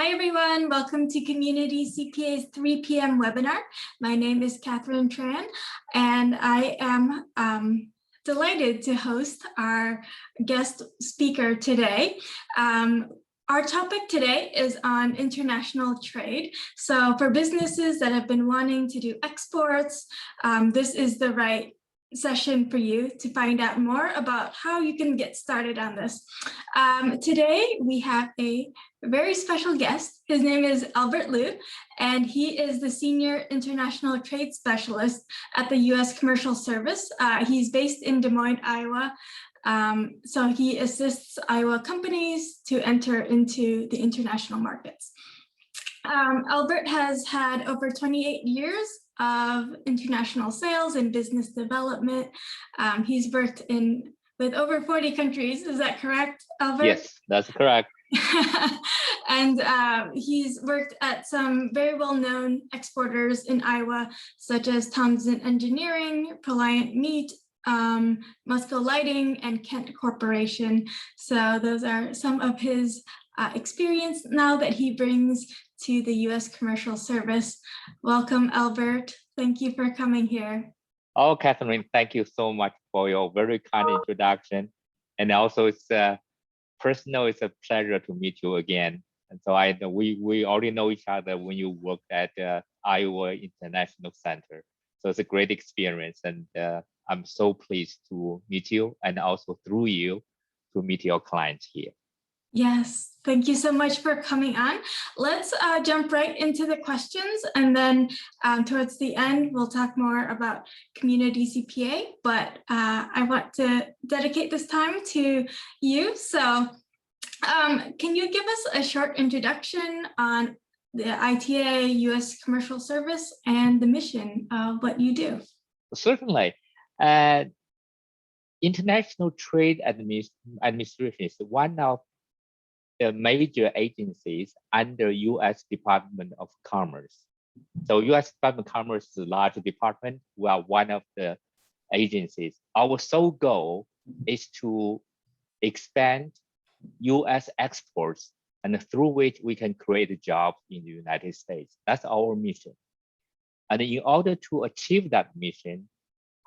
Hi, everyone. Welcome to Community CPA's 3 p.m. webinar. My name is Catherine Tran, and I am delighted to host our guest speaker today. Our topic today is on international trade. So for businesses that have been wanting to do exports, this is the right session for you to find out more about how you can get started on this. Today, we have a very special guest. His name is Albert Liu, and he is the Senior International Trade Specialist at the U.S. Commercial Service. He's based in Des Moines, Iowa. So he assists Iowa companies to enter into the international markets. Albert has had over 28 years of international sales and business development. He's worked with over 40 countries. Is that correct, Albert? Yes, that's correct. And he's worked at some very well-known exporters in Iowa, such as Townsend Engineering, Proliant Meat, Musco Lighting, and Kent Corporation. So those are some of his experience now that he brings to the U.S. Commercial Service. Welcome, Albert. Thank you for coming here. Oh, Catherine, thank you so much for your very kind introduction. And also, it's a pleasure to meet you again. And so we already know each other when you worked at Iowa International Center. So it's a great experience, and I'm so pleased to meet you, and also through you to meet your clients here. Yes, thank you so much for coming on. Let's jump right into the questions, and then towards the end, we'll talk more about Community CPA, but I want to dedicate this time to you. So can you give us a short introduction on the ITA U.S. Commercial Service and the mission of what you do? Certainly. International Trade Administration is one of the major agencies under U.S. Department of Commerce. So U.S. Department of Commerce is a large department. We are one of the agencies. Our sole goal is to expand U.S. exports, and through which we can create jobs in the United States. That's our mission. And in order to achieve that mission,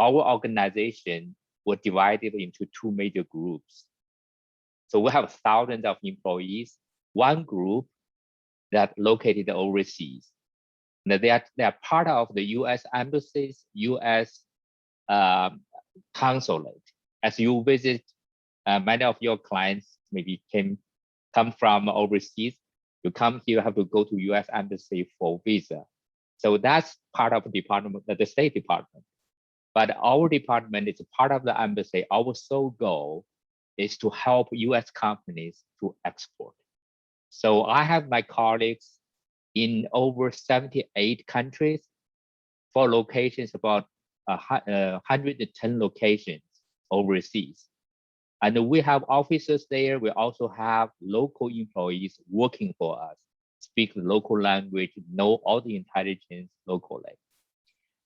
our organization was divided into two major groups. So we have thousands of employees. One group that located overseas. Now they are part of the U.S. embassies, U.S. consulate. As you visit, many of your clients maybe come from overseas. You come here, you have to go to U.S. embassy for visa. So that's part of the State Department. But our department is part of the embassy. Our sole goal is to help U.S. companies to export. So I have my colleagues in over 78 countries, for locations about 110 locations overseas. And we have officers there. We also have local employees working for us, speak the local language, know all the intelligence locally.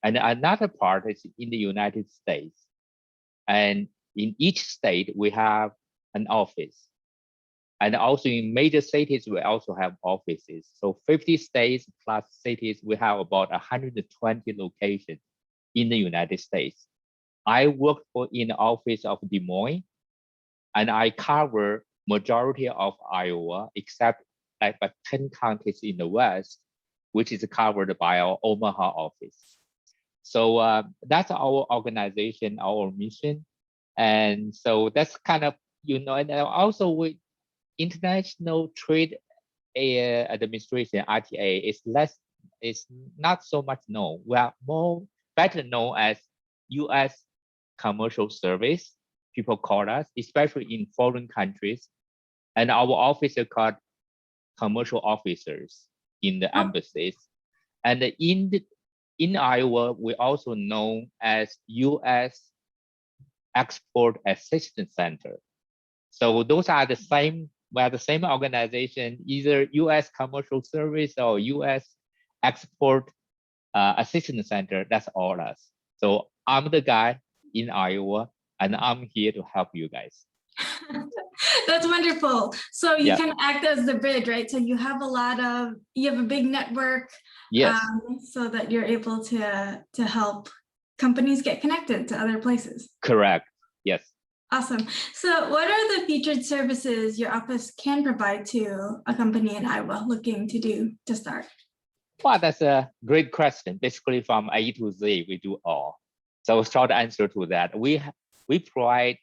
And another part is in the United States. And in each state, we have an office. And also in major cities, we also have offices. So 50 states plus cities, we have about 120 locations in the United States. I work in the office of Des Moines, and I cover majority of Iowa, except like 10 counties in the West, which is covered by our Omaha office. So that's our organization, our mission. And so that's kind of, and also with International Trade Administration, ITA, is not so much known. We are better known as U.S. Commercial Service. People call us, especially in foreign countries. And our office is called commercial officers in the embassies. And in Iowa, we also known as U.S. Export Assistance Center. So those are the same, we are the same organization, either U.S. Commercial Service or U.S. Export Assistance Center, that's all us. So I'm the guy in Iowa, and I'm here to help you guys. That's wonderful. So you Yeah. can act as the bridge, right? So you have a big network, Yes. so that you're able to help companies get connected to other places. Correct. Yes. Awesome. So what are the featured services your office can provide to a company in Iowa looking to start? Well, that's a great question. Basically, from A to Z, we do all. So short answer to that, we provide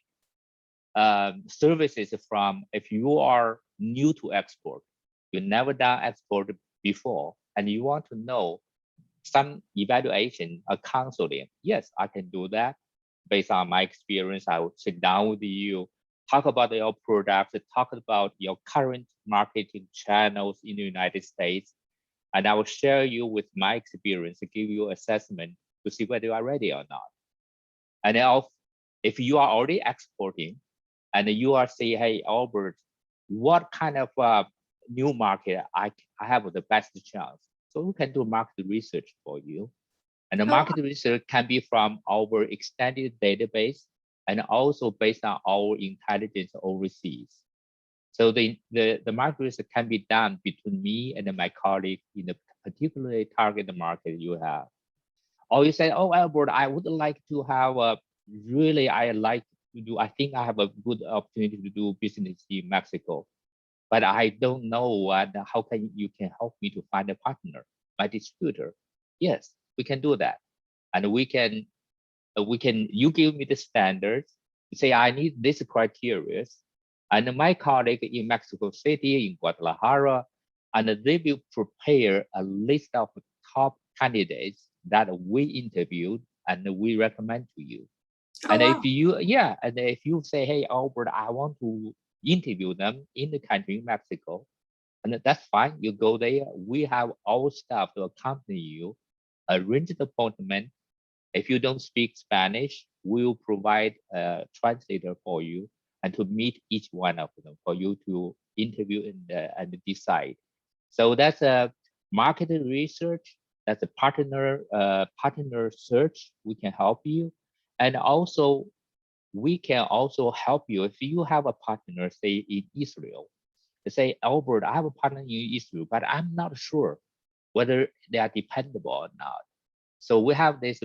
services from if you are new to export, you never done export before, and you want to know some evaluation or counseling. Yes, I can do that. Based on my experience, I will sit down with you, talk about your products, talk about your current marketing channels in the United States, and I will share you with my experience to give you assessment to see whether you are ready or not. And then if you are already exporting and you are saying, hey, Albert, what kind of new market I have the best chance? So we can do market research for you. And the market research can be from our extended database and also based on our intelligence overseas. So the market research can be done between me and my colleague in the particular target market you have. Or you say, oh, Albert, I would like to have a really, I think I have a good opportunity to do business in Mexico, but I don't know how you can help me to find a partner, my distributor. Yes, we can do that. And you give me the standards, say I need this criteria, and my colleague in Mexico City, in Guadalajara, and they will prepare a list of top candidates that we interviewed and we recommend to you. And wow. if you say, hey, Albert, I want to interview them in the country, Mexico, and that's fine. You go there. We have our staff to accompany you, arrange the appointment. If you don't speak Spanish, we will provide a translator for you and to meet each one of them for you to interview and decide. So that's a market research. That's a partner search. We can help you, and also we can also help you if you have a partner, say in Israel. They say, Albert, I have a partner in Israel, but I'm not sure whether they are dependable or not. So we have this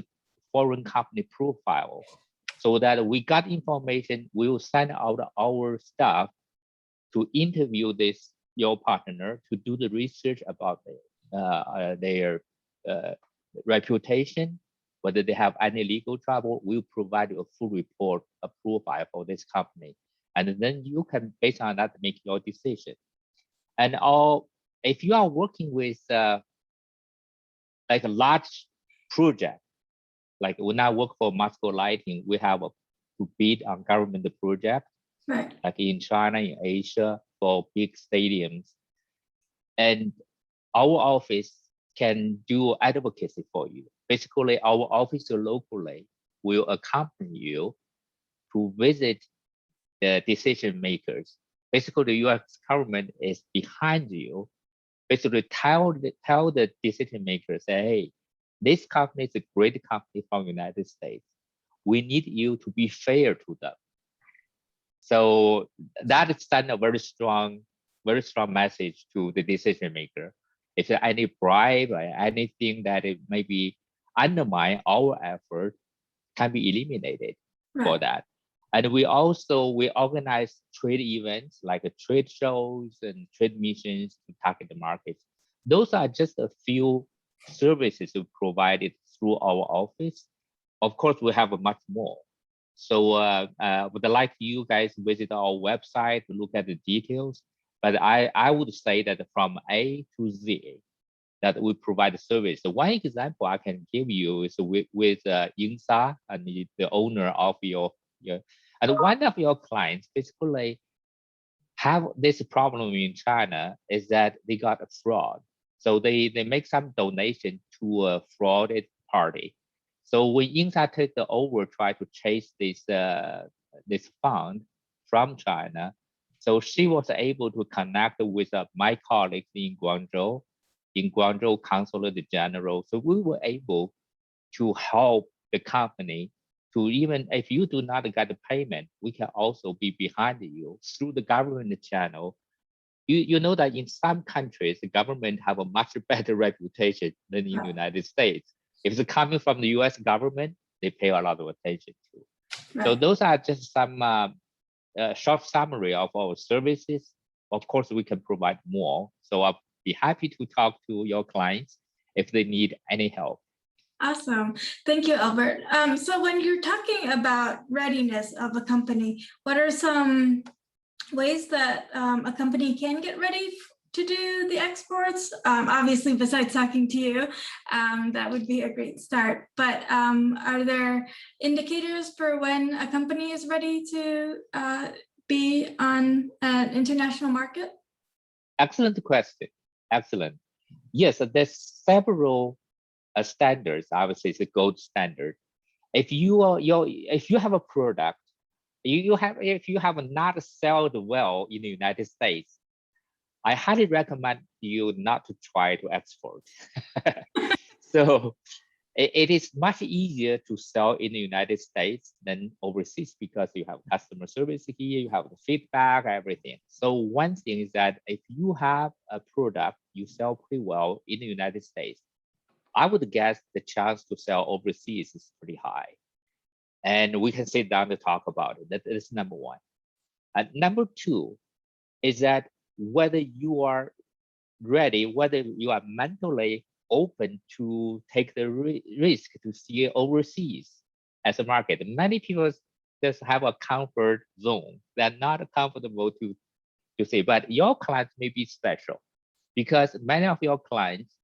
foreign company profile so that we got information. We will send out our staff to interview your partner to do the research about their reputation, whether they have any legal trouble. We'll provide you a full report, a profile for this company. And then you can, based on that, make your decision. And if you are working with like a large project, like when I work for Moscow Lighting, we have to bid on government project, right, like in China, in Asia, for big stadiums. And our office can do advocacy for you. Basically, our office locally will accompany you to visit the decision makers. Basically, the U.S. government is behind you. Basically, tell the decision makers, say, hey, this company is a great company from the United States. We need you to be fair to them. So that sends a very strong message to the decision maker. If there any bribe or anything that it maybe undermine our effort, can be eliminated for that. And we organize trade events like trade shows and trade missions to target the markets. Those are just a few services we provided through our office. Of course, we have much more. So would like you guys visit our website to look at the details. But I would say that from A to Z, that we provide the service. So one example I can give you is with Yingsa, and the owner of your and one of your clients basically have this problem in China is that they got a fraud. So they make some donation to a frauded party. So when Yingsa took over, try to chase this fund from China, so she was able to connect with my colleagues in Guangzhou Consulate General. So we were able to help the company to even if you do not get the payment, we can also be behind you through the government channel. You know that in some countries, the government have a much better reputation than in the United States. If it's coming from the US government, they pay a lot of attention to. Right. So those are just some short summary of our services. Of course, we can provide more. So I'll be happy to talk to your clients if they need any help. Awesome. Thank you, Albert. So when you're talking about readiness of a company, what are some ways that a company can get ready to do the exports? Obviously, besides talking to you, that would be a great start. But are there indicators for when a company is ready to be on an international market? Excellent question. Excellent. Yes, there's several standards. I would say it's a gold standard. If you have a product, if you have not sold well in the United States, I highly recommend you not to try to export. So it is much easier to sell in the United States than overseas because you have customer service here, you have the feedback, everything. So one thing is that if you have a product you sell pretty well in the United States, I would guess the chance to sell overseas is pretty high. And we can sit down to talk about it. That is number one. Number two is that whether you are ready, whether you are mentally open to take the risk to see overseas as a market. Many people just have a comfort zone. They're not comfortable to say, but your clients may be special because many of your clients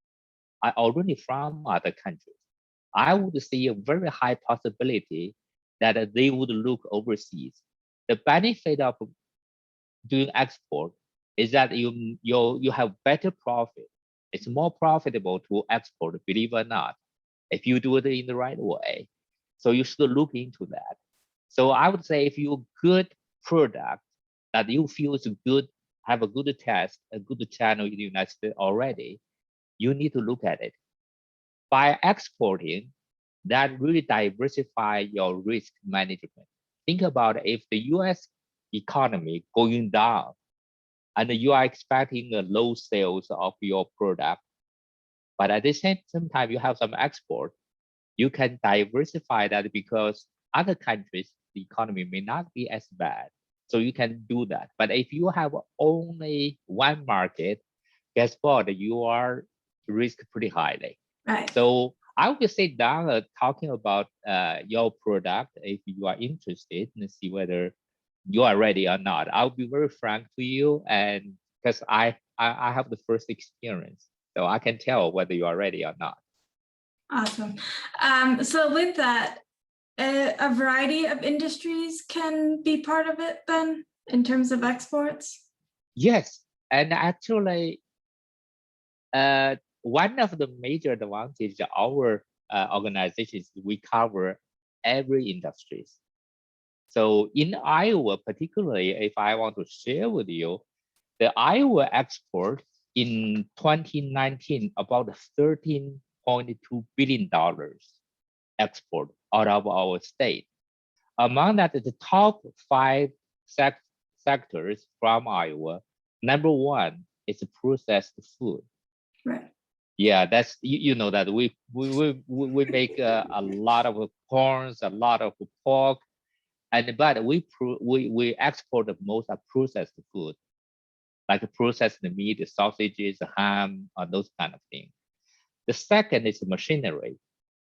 are already from other countries. I would see a very high possibility that they would look overseas. The benefit of doing export is that you have better profit. It's more profitable to export, believe it or not, if you do it in the right way. So you should look into that. So I would say if you good product that you feel is good, have a good test, a good channel in the United States already, you need to look at it. By exporting, that really diversify your risk management. Think about if the US economy going down and you are expecting a low sales of your product, but at the same time you have some export, you can diversify that because other countries, the economy may not be as bad. So you can do that. But if you have only one market, guess what? You are risk pretty highly. Right. So I will sit down talking about your product if you are interested and see whether you are ready or not. I'll be very frank to you, and because I have the first experience, so I can tell whether you are ready or not. Awesome. So with that, a variety of industries can be part of it then in terms of exports? Yes, and actually, one of the major advantages of our organization is we cover every industries. So in Iowa, particularly, if I want to share with you, the Iowa export in 2019, about $13.2 billion export out of our state. Among that, the top 5 sectors from Iowa, number one is processed food. Right. Yeah, that's you know that we make a lot of corns, a lot of pork, but we export the most of processed food, like processed meat, sausages, ham, those kind of things. The second is machinery,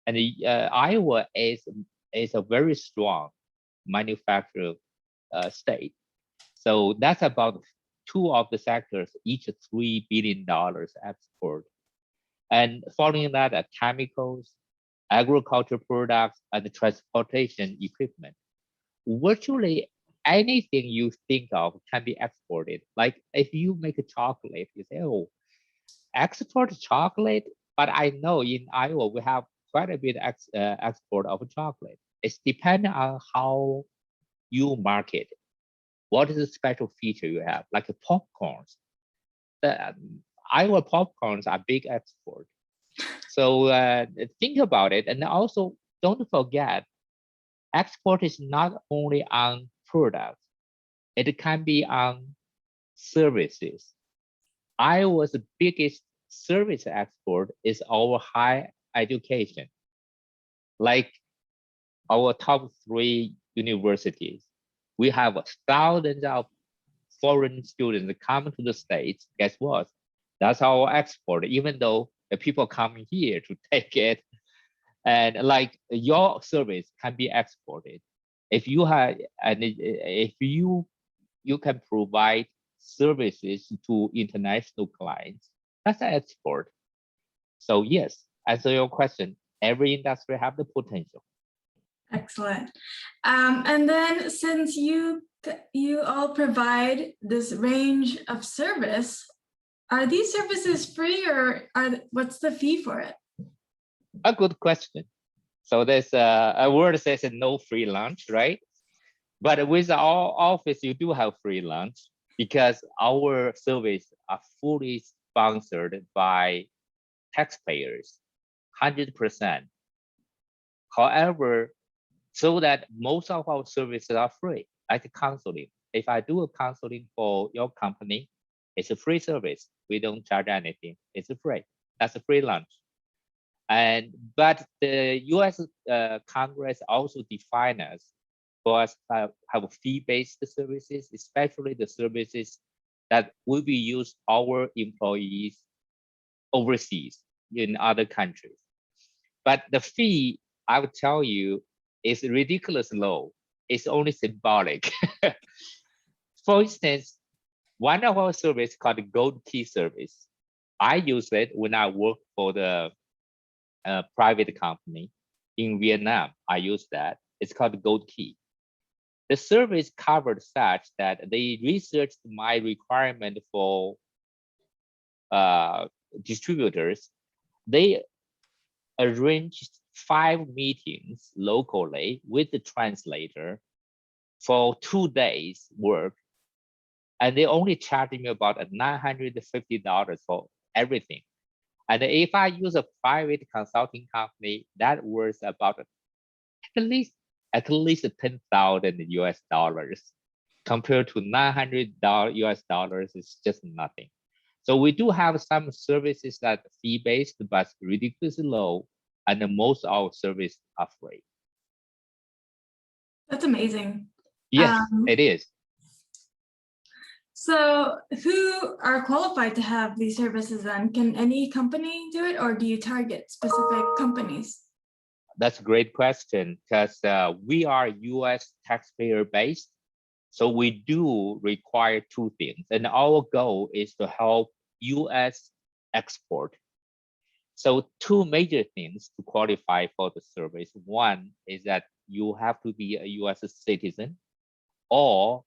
and Iowa is a very strong manufacturing state. So that's about 2 of the sectors, each $3 billion export. And following that are chemicals, agriculture products, and transportation equipment. Virtually anything you think of can be exported. Like if you make a chocolate, you say, oh, export chocolate, but I know in Iowa we have quite a bit export of chocolate. It's depending on how you market it. What is the special feature you have? Like popcorns. The Iowa popcorns are big export. So think about it, and also don't forget export is not only on products, it can be on services. Iowa's biggest service export is our higher education. Like our top 3 universities, we have thousands of foreign students coming to the States. Guess what? That's our export, even though the people come here to take it. And like your service can be exported. If you have, and if you can provide services to international clients, that's an export. So yes, answer your question, every industry have the potential. Excellent. And then since you all provide this range of service, are these services free, or what's the fee for it? A good question. So there's a word that says no free lunch, right? But with our office, you do have free lunch because our service are fully sponsored by taxpayers, 100%. However, so that most of our services are free, like counseling. If I do a counseling for your company, it's a free service. We don't charge anything. It's free. That's a free lunch. But the U.S. Congress also define us for us to have fee-based services, especially the services that will be used our employees overseas in other countries. But the fee, I would tell you, is ridiculously low. It's only symbolic. For instance, one of our services called the Gold Key service. I use it when I work for the private company in Vietnam. I use that. It's called the Gold Key. The service covered such that they researched my requirement for distributors. They arranged 5 meetings locally with the translator for 2 days work, and they only charged me about $950 for everything. And if I use a private consulting company, that was about at least $10,000 US dollars, compared to $900 US dollars is just nothing. So we do have some services that fee-based but ridiculously low, and most of our services are free. That's amazing. Yes, it is. So who are qualified to have these services then? Can any company do it, or do you target specific companies? That's a great question, because we are US taxpayer based. So we do require 2 things, and our goal is to help US export. So 2 major things to qualify for the service. One is that you have to be a US citizen, or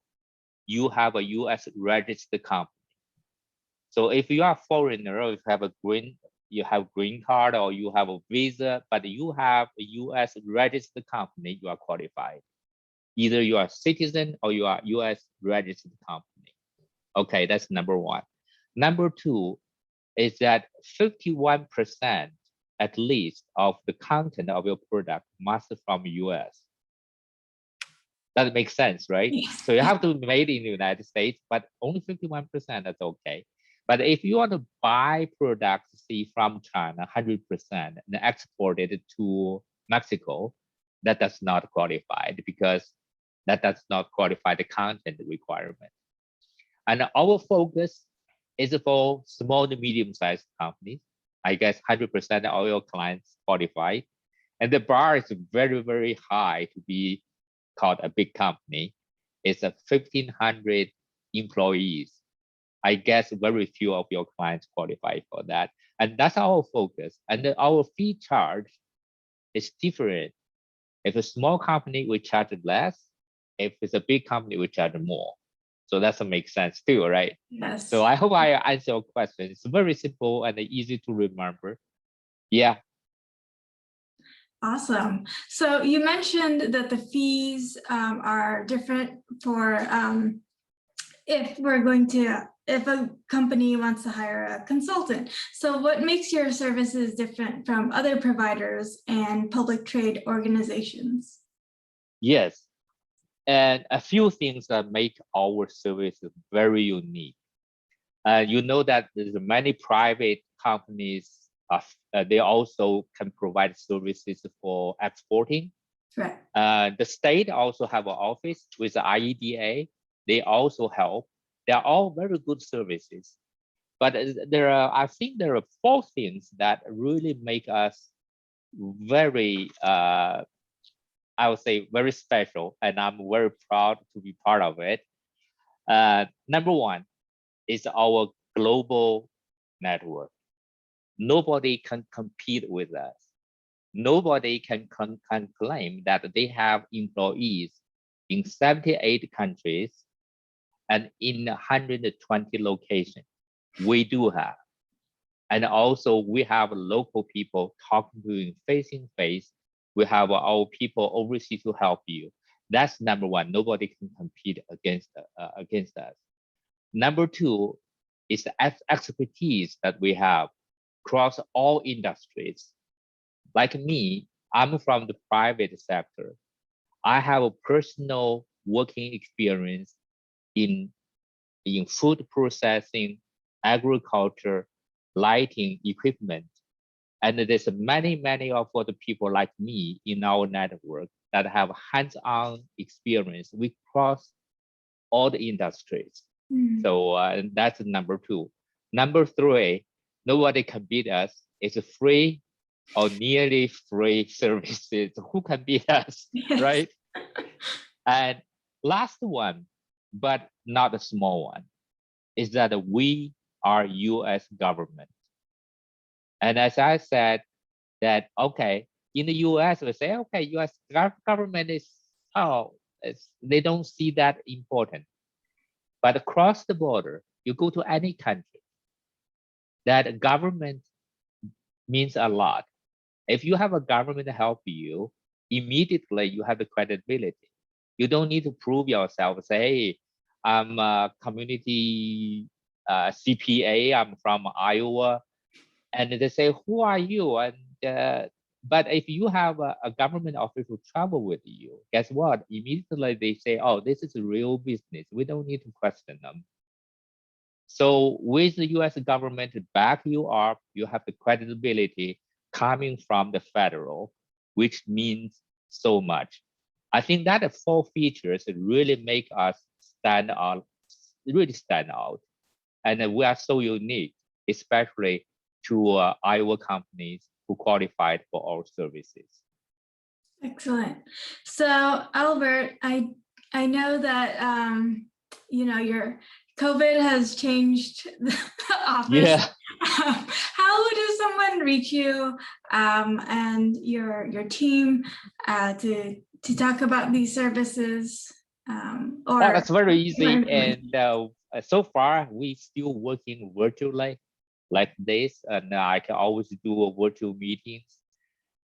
you have a US registered company. So if you are a foreigner, or if you have green card, or you have a visa, but you have a US registered company, you are qualified. Either you are a citizen or you are US registered company. Okay, that's number 1. Number 2 is that 51% at least of the content of your product must be from US. That makes sense, right? So you have to be made in the United States, but only 51%, that's okay. But if you want to buy products, say from China, 100%, and export it to Mexico, that does not qualify, because that does not qualify the content requirement. And our focus is for small to medium-sized companies. I guess 100% of all your clients qualify. And the bar is very, very high to be called a big company. It's 1,500 employees. I guess very few of your clients qualify for that. And that's our focus. And our fee charge is different. If a small company, we charge less. If it's a big company, we charge more. So that makes sense too, right? Yes. So I hope I answer your question. It's very simple and easy to remember. Yeah. Awesome. So you mentioned that the fees are different for if a company wants to hire a consultant. So what makes your services different from other providers and public trade organizations? Yes, and a few things that make our service very unique. You know that there's many private companies, they also can provide services for exporting. Right. The state also have an office with the IEDA. They also help. They are all very good services. But I think there are four things that really make us very, I would say very special, and I'm very proud to be part of it. Number one is our global network. Nobody can compete with us. Nobody can claim that they have employees in 78 countries and in 120 locations. We do have. And also we have local people talking to you face in face. We have our people overseas to help you. That's number one. Nobody can compete against us. Number two is the expertise that we have across all industries. Like me, I'm from the private sector. I have a personal working experience in food processing, agriculture, lighting equipment. And there's many of the people like me in our network that have hands-on experience. We cross all the industries. So that's number two. Number three, nobody can beat us. It's a free or nearly free services. Who can beat us, yes. Right? And last one, but not a small one, is that we are US government. And as I said, that, okay, in the US, we say, okay, US government is, they don't see that important. But across the border, you go to any country, that government means a lot. If you have a government to help you, immediately you have the credibility. You don't need to prove yourself, say, hey, I'm a community CPA, I'm from Iowa. And they say, who are you? And but if you have a government official travel with you, guess what? Immediately they say, oh, this is a real business. We don't need to question them. So with the US government to back you up, you have the credibility coming from the federal, which means so much. I think that the four features really make us stand out, really stand out. And we are so unique, especially to Iowa companies who qualified for our services. Excellent. So Albert, I know that your COVID has changed the office. Yeah. How does someone reach you and your team to talk about these services? That's very easy. And so far, we still working virtually like this, and I can always do virtual meetings.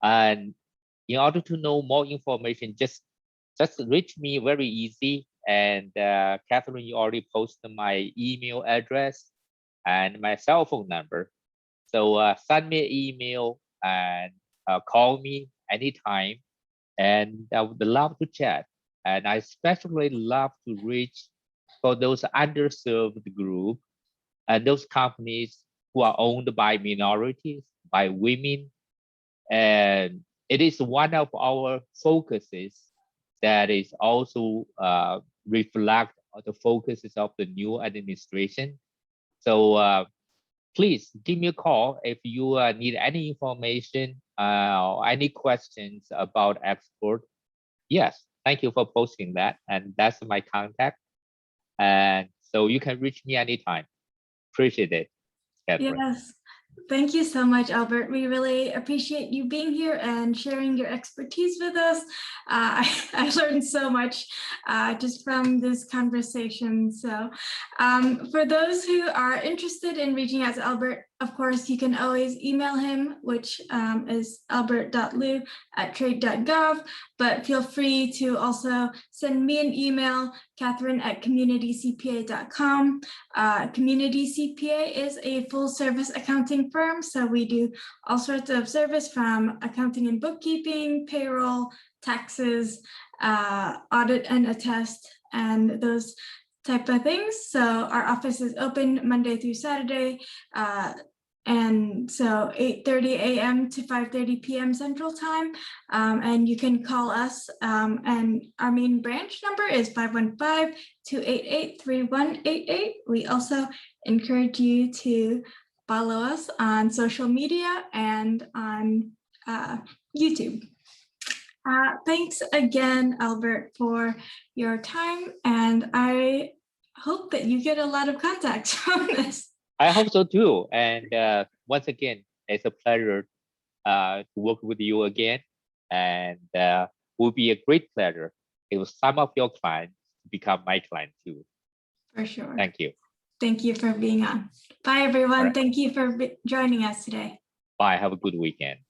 And in order to know more information, just reach me very easy. And Catherine, you already posted my email address and my cell phone number. So send me an email and call me anytime. And I would love to chat. And I especially love to reach for those underserved group and those companies who are owned by minorities, by women. And it is one of our focuses that is also reflect the focuses of the new administration. So please give me a call if you need any information or any questions about export. Yes, thank you for posting that. And that's my contact. And so you can reach me anytime. Appreciate it, Catherine. Yes. Thank you so much, Albert. We really appreciate you being here and sharing your expertise with us. I learned so much just from this conversation. So for those who are interested in reaching out to Albert, of course, you can always email him, which is albert.liu@trade.gov, but feel free to also send me an email, catherine@communitycpa.com. Community CPA is a full service accounting firm, so we do all sorts of service from accounting and bookkeeping, payroll, taxes, audit and attest, and those type of things. So our office is open Monday through Saturday, and so 8:30 a.m. to 5:30 p.m. Central Time. And you can call us, and our main branch number is 515-288-3188. We also encourage you to follow us on social media and on YouTube. Thanks again, Albert, for your time, and I hope that you get a lot of contacts from this. I hope so too. And once again, it's a pleasure to work with you again, and will be a great pleasure if some of your clients become my client too. For sure. Thank you. Thank you for being on. Bye, everyone. Right. Thank you for joining us today. Bye. Have a good weekend.